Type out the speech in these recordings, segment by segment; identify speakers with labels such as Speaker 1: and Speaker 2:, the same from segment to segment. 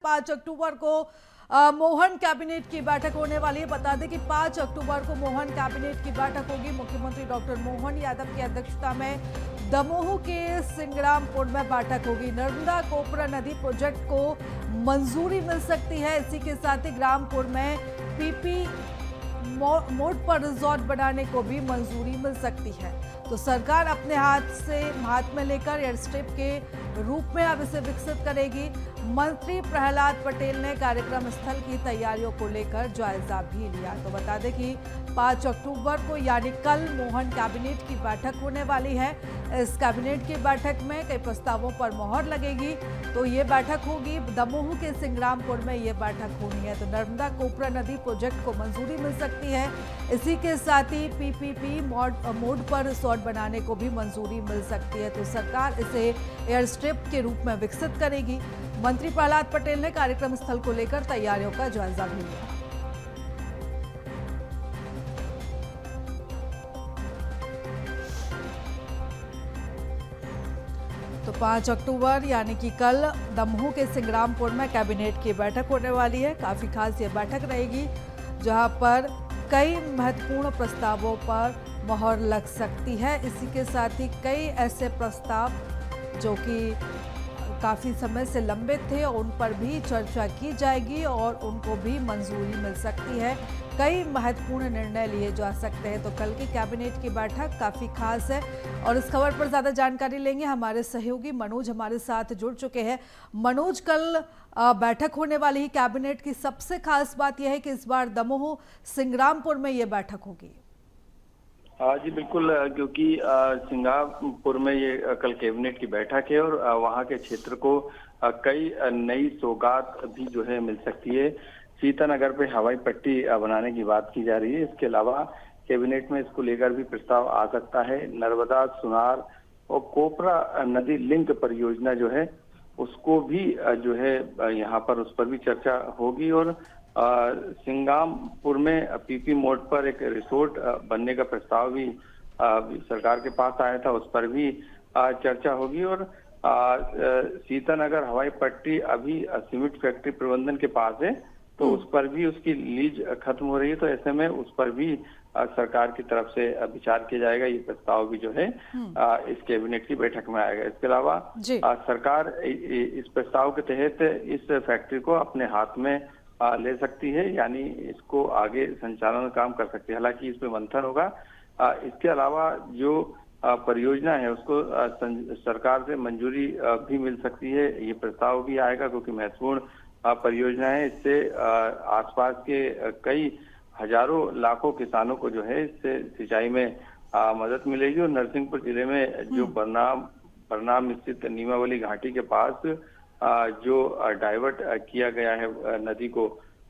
Speaker 1: 5 अक्टूबर को मोहन कैबिनेट की बैठक होने वाली है। बता दें कि 5 अक्टूबर को मोहन कैबिनेट की बैठक होगी। मुख्यमंत्री डॉक्टर मोहन यादव की अध्यक्षता में दमोह के सिंग्रामपुर में बैठक होगी। नर्मदा कोपरा नदी प्रोजेक्ट को मंजूरी मिल सकती है। इसी के साथ ही ग्रामपुर में पीपी मोड पर रिजॉर्ट बनाने को भी मंजूरी मिल सकती है। तो सरकार अपने हाथ में लेकर एयर स्ट्रिप के रूप में अब इसे विकसित करेगी। मंत्री प्रहलाद पटेल ने कार्यक्रम स्थल की तैयारियों को लेकर जायजा भी लिया। तो बता दें कि 5 अक्टूबर को यानी कल मोहन कैबिनेट की बैठक होने वाली है। इस कैबिनेट की बैठक में कई प्रस्तावों पर मोहर लगेगी। तो ये बैठक होगी दमोह के सिंग्रामपुर में, ये बैठक होनी है। तो नर्मदा कोपरा नदी प्रोजेक्ट को मंजूरी मिल सकती है। इसी के साथ ही पीपीपी मोड पर रिसोर्ट बनाने को भी मंजूरी मिल सकती है। तो सरकार इसे एयर स्ट्रिप के रूप में विकसित करेगी। मंत्री प्रहलाद पटेल ने कार्यक्रम स्थल को लेकर तैयारियों का जायजा भी लिया। तो 5 अक्टूबर यानी कि कल दमोह के सिंग्रामपुर में कैबिनेट की बैठक होने वाली है। काफी खास ये बैठक रहेगी जहां पर कई महत्वपूर्ण प्रस्तावों पर मोहर लग सकती है। इसी के साथ ही कई ऐसे प्रस्ताव जो कि काफ़ी समय से लंबित थे उन पर भी चर्चा की जाएगी और उनको भी मंजूरी मिल सकती है। कई महत्वपूर्ण निर्णय लिए जा सकते हैं। तो कल की कैबिनेट की बैठक काफ़ी खास है और इस खबर पर ज़्यादा जानकारी लेंगे हमारे सहयोगी मनोज हमारे साथ जुड़ चुके हैं। मनोज, कल बैठक होने वाली है कैबिनेट की, सबसे खास बात यह है कि इस बार दमोह सिंग्रामपुर में ये बैठक होगी।
Speaker 2: जी बिल्कुल, क्योंकि सिंगापुर में ये कल कैबिनेट की बैठक है और वहाँ के क्षेत्र को कई नई सौगात भी जो है मिल सकती है। सीतानगर पे हवाई पट्टी बनाने की बात की जा रही है। इसके अलावा कैबिनेट में इसको लेकर भी प्रस्ताव आ सकता है। नर्मदा, सुनार और कोपरा नदी लिंक परियोजना जो है उसको भी जो है यहाँ पर उस पर भी चर्चा होगी। और सिंगापुर में पीपी मोड पर एक रिसोर्ट बनने का प्रस्ताव भी सरकार के पास आया था, उस पर भी चर्चा होगी। और सीतानगर हवाई पट्टी अभी सीमेंट फैक्ट्री प्रबंधन के पास है, तो उस पर भी उसकी लीज खत्म हो रही है। तो ऐसे में उस पर भी सरकार की तरफ से विचार किया जाएगा। ये प्रस्ताव भी जो है इस कैबिनेट की बैठक में आएगा। इसके अलावा सरकार इस प्रस्ताव के तहत इस फैक्ट्री को अपने हाथ में ले सकती है, यानी इसको आगे संचालन काम कर सकती है। हालांकि इस पे मंथन होगा। इसके अलावा जो परियोजना है उसको सरकार से मंजूरी भी मिल सकती है। ये प्रस्ताव भी आएगा क्योंकि महत्वपूर्ण परियोजना है। इससे आसपास के कई हजारों लाखों किसानों को जो है इससे सिंचाई में मदद मिलेगी। और नरसिंहपुर जिले में जो बरनाम स्थित नीमावली घाटी के पास जो डाइवर्ट किया गया है नदी को,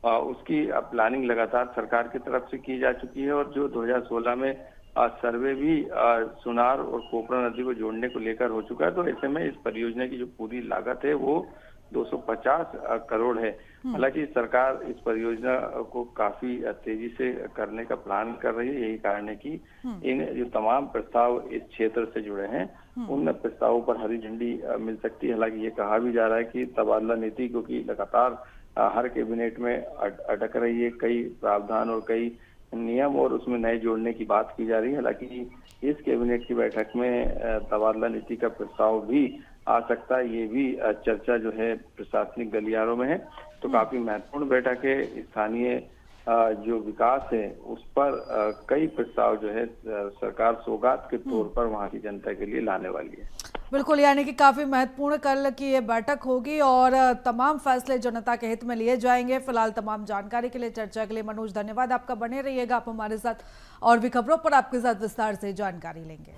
Speaker 2: उसकी प्लानिंग लगातार सरकार की तरफ से की जा चुकी है। और जो 2016 में सर्वे भी सुनार और कोपरा नदी को जोड़ने को लेकर हो चुका है। तो ऐसे में इस परियोजना की जो पूरी लागत है वो 250 करोड़ है। हालांकि सरकार इस परियोजना को काफी तेजी से करने का प्लान कर रही है। यही कारण है कि इन जो तमाम प्रस्ताव इस क्षेत्र से जुड़े हैं उन प्रस्तावों पर हरी झंडी मिल सकती है। हालांकि ये कहा भी जा रहा है कि तबादला नीति क्योंकि लगातार हर कैबिनेट में अटक रही है, कई प्रावधान और कई नियम और उसमें नए जोड़ने की बात की जा रही है। हालांकि इस कैबिनेट की बैठक में तबादला नीति का प्रस्ताव भी आ सकता है। ये भी चर्चा जो है प्रशासनिक गलियारों में है। तो काफी महत्वपूर्ण बैठक है। स्थानीय जो विकास है उस पर कई प्रस्ताव जो है सरकार सौगात के तौर पर वहां की जनता के लिए लाने वाली है।
Speaker 1: बिल्कुल, यानी कि काफी महत्वपूर्ण कल की ये बैठक होगी और तमाम फैसले जनता के हित में लिए जाएंगे। फिलहाल तमाम जानकारी के लिए, चर्चा के लिए मनोज धन्यवाद आपका। बने रहिएगा आप हमारे साथ और भी खबरों पर आपके साथ विस्तार से जानकारी लेंगे।